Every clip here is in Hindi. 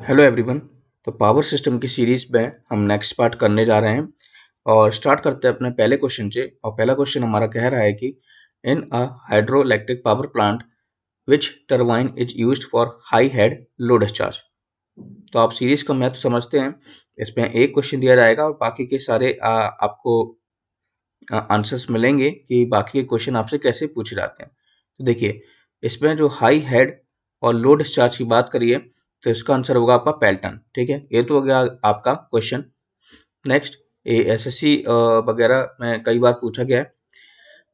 Hello everyone. तो पावर सिस्टम की सीरीज में हम नेक्स्ट पार्ट करने जा रहे हैं और स्टार्ट करते हैं अपने पहले क्वेश्चन से। और पहला क्वेश्चन हमारा कह रहा है कि in a hydro electric power plant which turbine is used for high head low discharge. तो आप सीरीज का महत्व समझते हैं। इसमें एक क्वेश्चन दिया जाएगा और बाकी के सारे आपको आंसर्स मिलेंगे कि बाकी के क्वेश्चन आपसे कैसे पूछे जाते हैं। तो देखिए, इसमें जो हाई हेड और लो डिस्चार्ज की बात करिए तो इसका आंसर होगा आपका पेल्टन। ठीक है, ये तो हो गया आपका क्वेश्चन। नेक्स्ट, ये एसएससी वगैरह में कई बार पूछा गया है।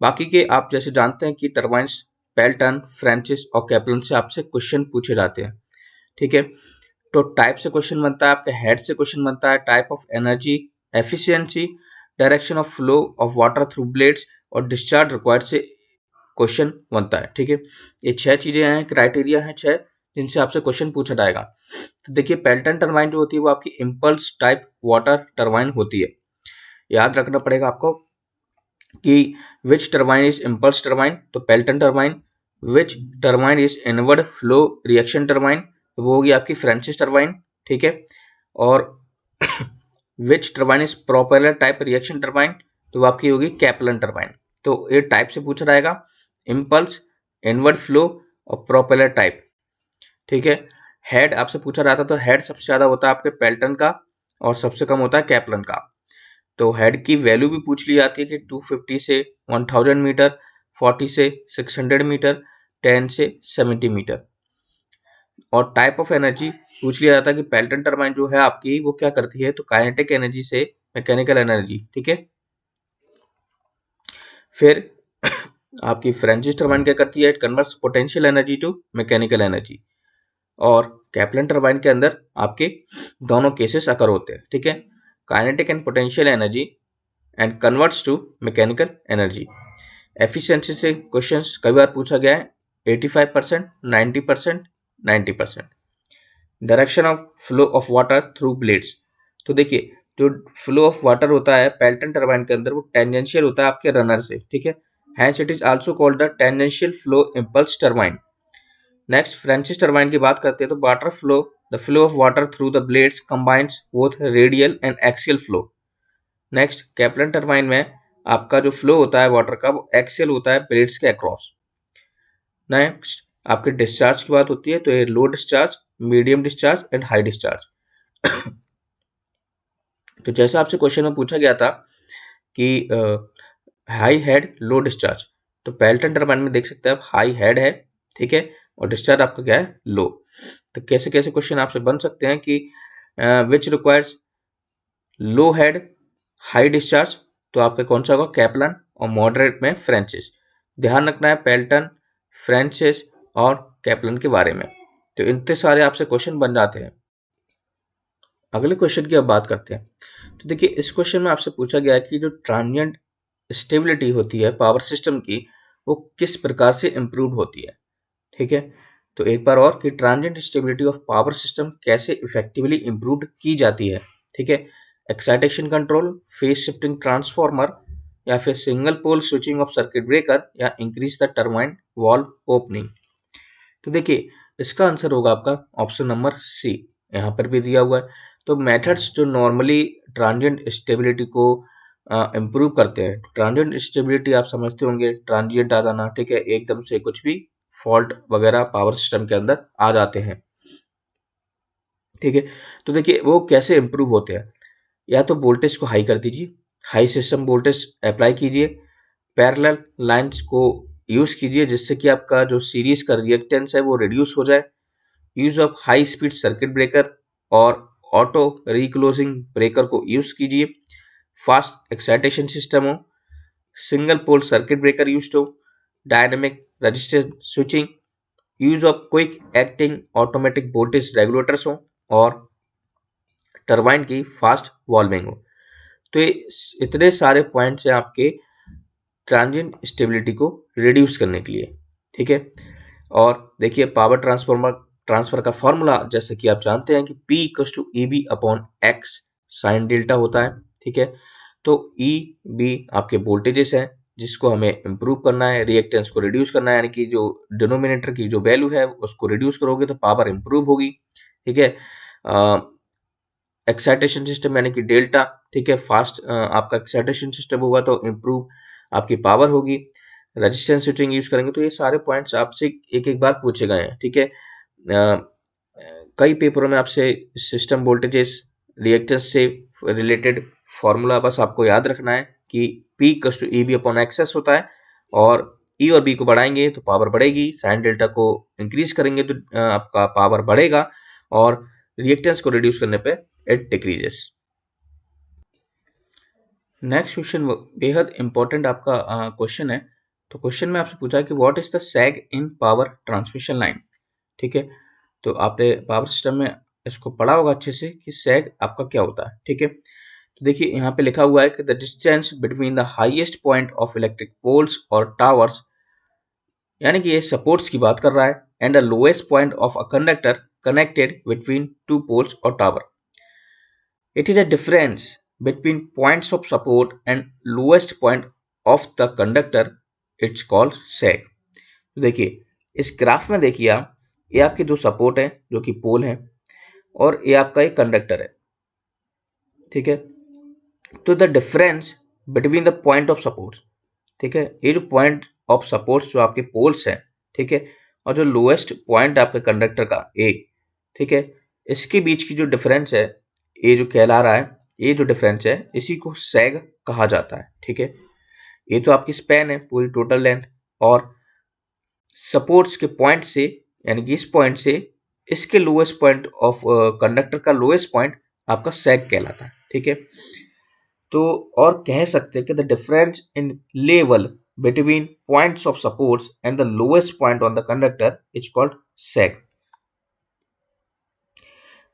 बाकी के आप जैसे जानते हैं कि टरबाइन्स पेल्टन, फ्रेंचिस और कैपलन से आपसे क्वेश्चन पूछे जाते हैं। ठीक है, तो टाइप से क्वेश्चन बनता है, आपके हेड से क्वेश्चन बनता है, type of energy, efficiency, direction of flow of water through blades और डिस्चार्ज रिक्वायर्ड से क्वेश्चन बनता है। ठीक है, ये 6 चीजें हैं, क्राइटेरिया हैं 6 जिनसे आपसे क्वेश्चन पूछा जाएगा। तो देखिए, पेल्टन टरबाइन जो होती है वो आपकी इम्पल्स टाइप वाटर टरबाइन होती है। याद रखना पड़ेगा आपको कि which turbine is impulse turbine, तो Pelton turbine. Which turbine is inward flow reaction turbine, तो वो होगी आपकी फ्रेंचिस टरबाइन। ठीक है, और which turbine is propeller type reaction turbine, तो वो आपकी होगी कैपलन टरबाइन। तो ये टाइप से पूछा जाएगा, इम्पल्स, इनवर्ड फ्लो और प्रोपेलर टाइप। ठीक है, हेड आपसे पूछा जाता तो हेड सबसे ज्यादा होता है आपके पेल्टन का और सबसे कम होता है कैपलन का। तो हेड की वैल्यू भी पूछ ली जाती है कि 250 से 1000 मीटर, 40 से 600 मीटर, 10 से 70 मीटर। और टाइप ऑफ एनर्जी पूछ लिया जाता है कि पेल्टन टरबाइन जो है आपकी वो क्या करती है, तो काइनेटिक एनर्जी से मैकेनिकल एनर्जी। ठीक है, फिर आपकी फ्रेंचिस टरबाइन क्या करती है, it converts potential energy to mechanical energy. और कैपलन टरबाइन के अंदर आपके दोनों केसेस अकर होते हैं। ठीक है, kinetic and potential energy and converts to mechanical energy. Efficiency से क्वेश्चंस कई बार पूछा गया है, 85%, 90%, 90%। Direction of flow of water through blades, तो देखिए जो फ्लो ऑफ वाटर होता है पेल्टन टरबाइन के अंदर वो टेंजेंशियल होता है आपके रनर से। ठीक है, hence it is also called the tangential flow impulse turbine. Next, Francis turbine की बात करते हैं तो water flow, the flow of water through the blades combines both radial and axial flow. Next, Kaplan turbine में आपका जो फ्लो होता है वाटर का वो एक्सियल होता है ब्लेड्स के अक्रॉस। नेक्स्ट, आपके डिस्चार्ज की बात होती है तो ये low discharge, medium discharge and high discharge. तो जैसा आपसे क्वेश्चन में पूछा गया था कि हाई हेड लो डिस्चार्ज, तो पेल्टन टरबाइन में देख सकते हैं आप हाई हेड है। ठीक है, और डिस्चार्ज आपका क्या है, लो। तो कैसे कैसे क्वेश्चन आपसे बन सकते हैं कि which requires low head high discharge, तो आपका कौन सा होगा, कैपलन, और मॉडरेट में फ्रेंचिस। ध्यान रखना है पेल्टन, फ्रेंचिस और कैपलन के बारे में। तो इतने सारे आपसे क्वेश्चन बन जाते हैं। अगले क्वेश्चन की अब बात करते हैं। तो देखिए, इस क्वेश्चन में आपसे पूछा गया है कि जो ट्रांजिएंट स्टेबिलिटी होती है पावर सिस्टम की वो किस प्रकार से इंप्रूव होती है। ठीक है, तो एक बार और कि transient stability of power system कैसे इफेक्टिवली इंप्रूव की जाती है। ठीक है, excitation control, phase shifting transformer, या फिर single pole switching of circuit breaker, या increase the turbine valve opening. तो देखिए, इसका आंसर होगा आपका ऑप्शन नंबर सी, यहाँ पर भी दिया हुआ है। तो मेथड्स जो नॉर्मली ट्रांजिएंट स्टेबिलिटी को इम्प्रूव करते हैं, ट्रांजिएंट स्टेबिलिटी आप समझते होंगे, ट्रांजिएंट आ जाना। ठीक है, एकदम से कुछ भी फॉल्ट वगैरह पावर सिस्टम के अंदर आ जाते हैं। ठीक है, तो देखिए वो कैसे इम्प्रूव होते हैं, या तो वोल्टेज को हाई कर दीजिए, हाई सिस्टम वोल्टेज अप्लाई कीजिए, पैरेलल लाइंस को यूज कीजिए जिससे कि आपका जो सीरीज का रिएक्टेंस है वो रिड्यूस हो जाए। Use of high speed circuit breaker और ऑटो रिक्लोजिंग ब्रेकर को यूज कीजिए। फास्ट एक्साइटेशन सिस्टम हो, single pole circuit breaker use हो, dynamic resistance switching, use of quick acting automatic voltage regulators हो, और टरबाइन की फास्ट वॉल्विंग हो। तो ये इतने सारे पॉइंट्स हैं आपके ट्रांजिएंट स्टेबिलिटी को रिड्यूस करने के लिए। ठीक है, और देखिए पावर ट्रांसफर का फॉर्मूला जैसे कि आप जानते हैं कि P equals to EB upon X sine delta होता है। ठीक है, तो EB आपके वोल्टेजेस हैं जिसको हमें इंप्रूव करना है, रिएक्टेंस को रिड्यूस करना है, यानी कि जो डिनोमिनेटर की जो वैल्यू है उसको रिड्यूस करोगे तो पावर इंप्रूव होगी। ठीक है, एक्साइटेशन सिस्टम यानी कि डेल्टा, ठीक है, फास्ट आपका एक्साइटेशन सिस्टम होगा तो इम्प्रूव आपकी पावर होगी। रेजिस्टेंस स्विचिंग यूज करेंगे तो ये सारे पॉइंट्स आपसे एक एक बार पूछे गए हैं, ठीक है। कई पेपरों में आपसे सिस्टम वोल्टेजेस रिएक्टेंस से रिलेटेड फॉर्मूला बस आपको याद रखना है कि P = EB अपॉन एक्सेस होता है, और E और B को बढ़ाएंगे तो पावर बढ़ेगी, साइन डेल्टा को इंक्रीज करेंगे तो आपका पावर बढ़ेगा, और रिएक्टेंस को रिड्यूस करने पे इट डिक्रीजेस। नेक्स्ट क्वेश्चन बेहद इंपॉर्टेंट आपका क्वेश्चन है। तो क्वेश्चन में आपसे पूछा कि what is the sag in power transmission line, ठीक है। तो आपने पावर सिस्टम में इसको पढ़ा होगा अच्छे से कि सैग आपका क्या होता है, ठीक है। तो देखिए यहाँ पे लिखा हुआ है कि the distance between the highest point of electric poles और टावर्स, यानी कि ये सपोर्ट्स की बात कर रहा है, and the lowest point of a conductor connected between two poles और tower. It is a difference between points of support and lowest point of the conductor. It's called sag. तो देखिए इस ग्राफ में देखिए आप, ये आपके दो सपोर्ट हैं जो कि पोल हैं, और ये आपका एक कंडक्टर है, ठीक है। तो the difference between the point of supports, ठीक है, ये जो पॉइंट ऑफ सपोर्ट्स जो आपके पोल्स हैं, ठीक है, और जो लोएस्ट पॉइंट आपके कंडक्टर का ए, ठीक है, इसके बीच की जो डिफरेंस है, ये जो कहला रहा है, ये जो डिफरेंस है इसी को सैग कहा जाता है, ठीक है। ये तो आपकी स्पैन है पूरी टोटल लेंथ, और सपोर्ट्स के पॉइंट से, यानी कि इस पॉइंट से इसके लोएस्ट पॉइंट ऑफ कंडक्टर का लोएस्ट पॉइंट आपका सैग कहलाता है, ठीक है। तो और कह सकते हैं कि the difference in level between points of supports and the lowest point on the conductor is called sag.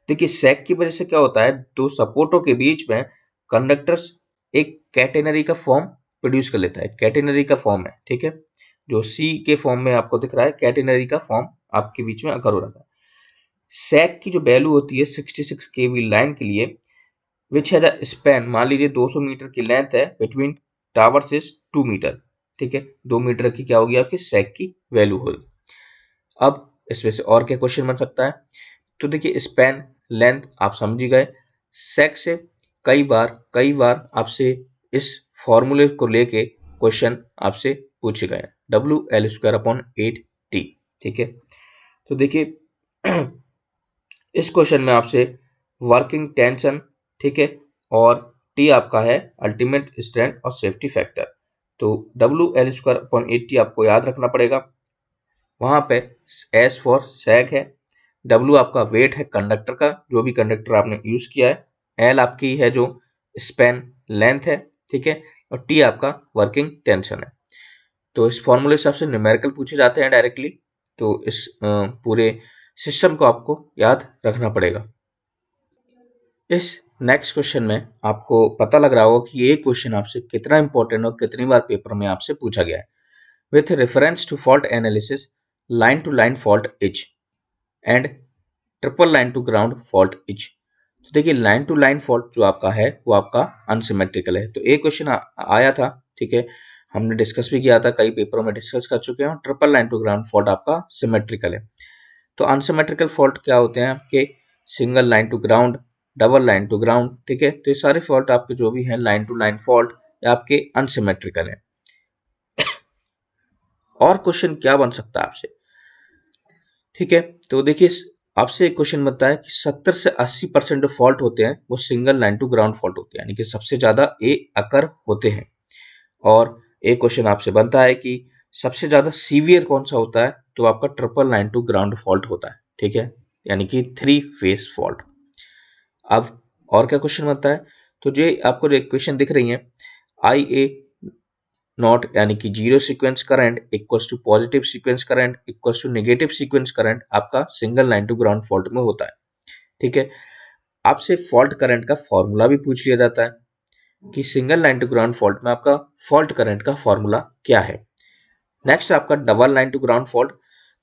देखिए सैग की वजह से क्या होता है, दो सपोर्टों के बीच में कंडक्टर्स एक कैटेनरी का फॉर्म प्रोड्यूस कर लेता है, कैटेनरी का फॉर्म है, ठीक है, जो सी के फॉर्म में आपको दिख रहा है, कैटेनरी का फॉर्म आपके बीच में अकर हो रहा था। सैग की जो वैल्यू होती है 66 kV लाइन के लिए, विच हैज अ स्पैन, मान लीजिए 200 मीटर की लेंथ है, बिटवीन टावर्स इज 2 मीटर, ठीक है, 2 मीटर की क्या होगी आपकी सैग की वैल्यू होगी। अब इसमें से और क्या क्वेश्चन बन सकता है, तो देखिए स्पैन लेंथ आप समझ ही गए, सैग से कई बार आपसे इस फॉर्मूले को लेके क्वेश्चन आपसे पूछे गए, WL²/8T, ठीक है। तो देखिए इस क्वेश्चन में आपसे वर्किंग टेंशन, ठीक है, और T आपका है अल्टीमेट स्ट्रेंथ और सेफ्टी फैक्टर। तो WL²/8T आपको याद रखना पड़ेगा। वहां पे S फॉर सैग है, W आपका वेट है कंडक्टर का, जो भी कंडक्टर आपने यूज किया है, L आपकी है जो स्पैन लेंथ है, ठीक है, और T आपका वर्किंग टेंशन है। तो इस फॉर्मूले से आपसे न्यूमेरिकल पूछे जाते हैं डायरेक्टली, तो इस पूरे सिस्टम को आपको याद रखना पड़ेगा। इस नेक्स्ट क्वेश्चन में आपको पता लग रहा होगा कि ये क्वेश्चन आपसे कितना इंपॉर्टेंट और कितनी बार पेपर में आपसे पूछा गया है। With reference to fault analysis, line to line fault is and triple line to ground fault is. तो देखिए लाइन टू लाइन फॉल्ट जो आपका है वो आपका अनसिमेट्रिकल है। तो एक क्वेश्चन आया था, ठीक है, हमने डिस्कस भी किया था, कई पेपरों में डिस्कस कर चुके हैं। Triple line to ground fault आपका सिमेट्रिकल है। तो अनसिमेट्रिकल फॉल्ट क्या होते हैं आपके, single line to ground, double line to ground, ठीक है। तो ये सारे फॉल्ट आपके जो भी हैं लाइन टू लाइन फॉल्ट या आपके अनसिमेट्रिकल है। और क्वेश्चन क्या बन सकता है आपसे, ठीक है। तो देखिए आपसे एक क्वेश्चन बनता है कि 70 से 80% जो फॉल्ट होते हैं वो single line to ground fault होते हैं, यानी कि सबसे ज्यादा ए अकर होते हैं। और एक क्वेश्चन आपसे बनता है कि सबसे ज्यादा सीवियर कौन सा होता है, तो आपका triple line to ground fault होता है, ठीक है, यानी कि 3 फेज फॉल्ट। अब और क्या क्वेश्चन बनता है, तो जो आपको जो इक्वेशन दिख रही है, IA नॉट यानी कि zero sequence current equals to positive sequence current equals to negative sequence current आपका single line to ground fault में होता है, ठीक है। आपसे फॉल्ट करंट का फॉर्मूला भी पूछ लिया जाता है कि single line to ground fault में आपका फॉल्ट करंट का फॉर्मूला क्या है। नेक्स्ट आपका double line to ground fault.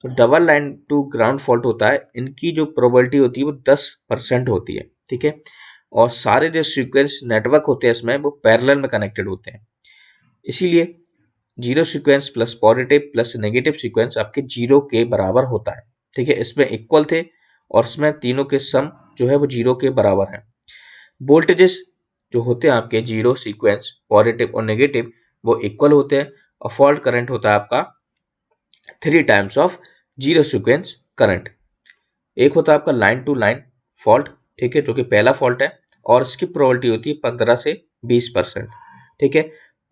तो double line to ground fault होता है, इनकी जो प्रोबेबिलिटी होती है वो 10% होती है, ठीक है, और सारे जो सीक्वेंस नेटवर्क होते हैं इसमें वो पैरेलल में कनेक्टेड होते हैं, इसीलिए zero sequence plus positive plus negative sequence आपके जीरो के बराबर होता है, ठीक है। इसमें इक्वल थे और इसमें तीनों के सम जो है वो 0 के बराबर है। वोल्टेजेस जो होते हैं आपके जीरो सीक्वेंस पॉजिटिव और नेगेटिव वो इक्वल होते हैं, और फॉल्ट करंट होता है आपका 3 times of zero sequence current. एक होता है आपका लाइन टू लाइन फॉल्ट, ठीक है, जो कि पहला फॉल्ट है, और इसकी प्रोबेबिलिटी होती है 15 से 20%, ठीक है।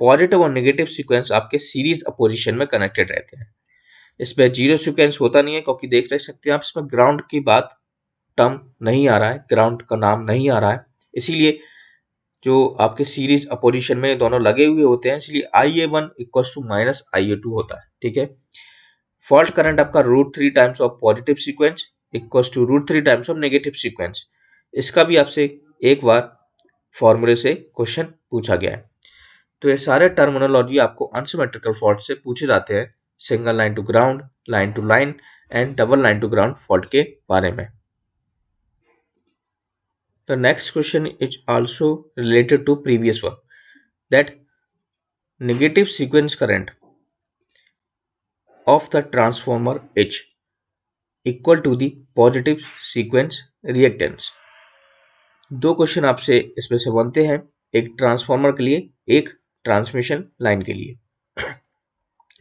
पॉजिटिव और नेगेटिव सीक्वेंस आपके सीरीज अपोजिशन में कनेक्टेड रहते हैं। इसमें जीरो सीक्वेंस होता नहीं है, क्योंकि देख सकते हैं आप इसमें ग्राउंड की बात टर्म नहीं आ रहा है, ग्राउंड का नाम नहीं आ रहा है, इसीलिए जो आपके सीरीज अपोजिशन में दोनों लगे हुए होते हैं, इसलिए IA1 equal to minus IA2 होता है, ठीक है। फॉल्ट करंट आपका √3 times of positive sequence equal to √3 times of negative sequence. इसका भी आपसे एक बार फॉर्मूले से क्वेश्चन पूछा गया है। तो ये सारे टर्मिनोलॉजी आपको अनसिमेट्रिकल फॉल्ट से पूछे जाते हैं, single line to ground, line to line and double line to ground fault के बारे में। The next question is also related to previous one, that negative sequence current of the transformer H equal to the positive sequence reactance। दो क्वेश्चन आपसे इसमें से बनते हैं, एक ट्रांसफार्मर के लिए, एक ट्रांसमिशन लाइन के लिए।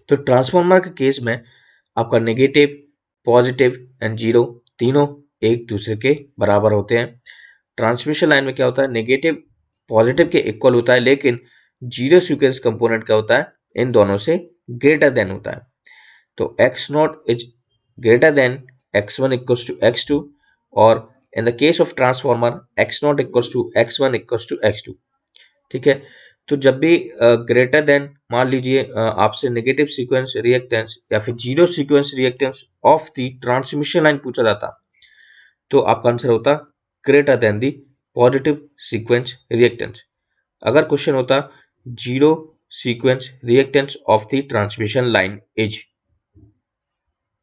तो ट्रांसफार्मर के केस में आपका नेगेटिव, पॉजिटिव एंड जीरो तीनों एक दूसरे के बराबर होते हैं। ट्रांसमिशन लाइन में क्या होता है, नेगेटिव पॉजिटिव के इक्वल होता है, लेकिन जीरो सीक्वेंस कंपोनेंट क्या होता है, इन दोनों से ग्रेटर देन होता है। तो x0 is greater than x1 equals to x2, और in the case of transformer x0 equals to x1 equals to x2, ठीक है। तो जब भी ग्रेटर देन, मान लीजिए आपसे नेगेटिव सीक्वेंस रिएक्टेंस या फिर zero sequence reactance of the transmission line पूछा जाता, तो आपका आंसर होता greater than the positive sequence reactance. अगर क्वेश्चन होता zero sequence reactance of the transmission line as,